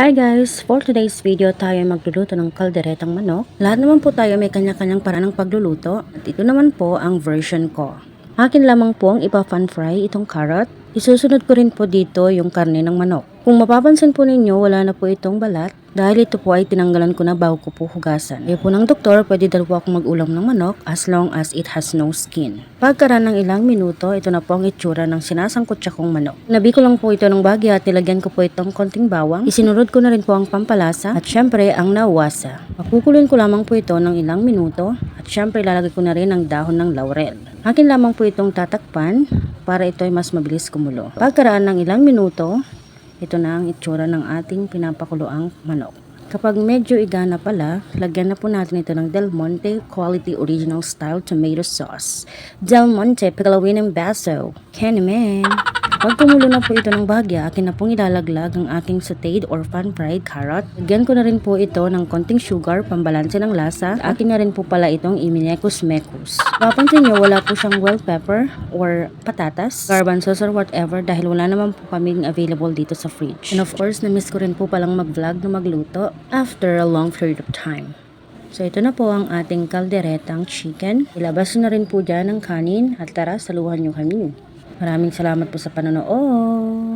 Hi guys! For today's video tayo ay magluluto ng kalderetang manok. Lahat naman po tayo may kanya-kanyang paraan ng pagluluto at ito naman po ang version ko. Akin lamang po ang ipa-pan fry itong carrot. Isusunod ko rin po dito yung karne ng manok. Kung mapapansin po ninyo wala na po itong balat dahil ito po ay tinanggalan ko na bago ko po hugasan. Kaya po ng doktor pwede daw po akong mag-ulam ng manok as long as it has no skin. Pagkaraan ng ilang minuto ito na po ang itsura ng sinasangkot siya kong manok. Nabi ko lang po ito ng bagya at nilagyan ko po itong konting bawang. Isinurod ko na rin po ang pampalasa at syempre ang nawasa. Pakukulin ko lamang po ito ng ilang minuto at syempre lalagay ko na rin ang dahon ng laurel. Akin lamang po itong tatakpan para ito ay mas mabilis kumulo. Pagkaraan ng ilang minuto, ito na ang itsura ng ating pinapakuloang manok. Kapag medyo igana pala, lagyan na po natin ito ng Del Monte Quality Original Style Tomato Sauce. Del Monte Pickle ng Baso. Candyman! Pag kumulo na po ito ng bahagya, akin na pong ilalaglag ang aking sauteed or pan-fried carrot. Lagyan ko na rin po ito ng konting sugar, pambalanse ng lasa. Akin na rin po pala itong iminekus-mekus. Papansin nyo, wala po siyang bell pepper or patatas, garbanzos or whatever dahil wala naman po kaming available dito sa fridge. And of course, na-miss ko rin po palang mag-vlog na magluto after a long period of time. So ito na po ang ating kalderetang chicken. Ilabas na rin po dyan ang kanin at tara, saluhan nyo kami. Maraming salamat po sa panonood.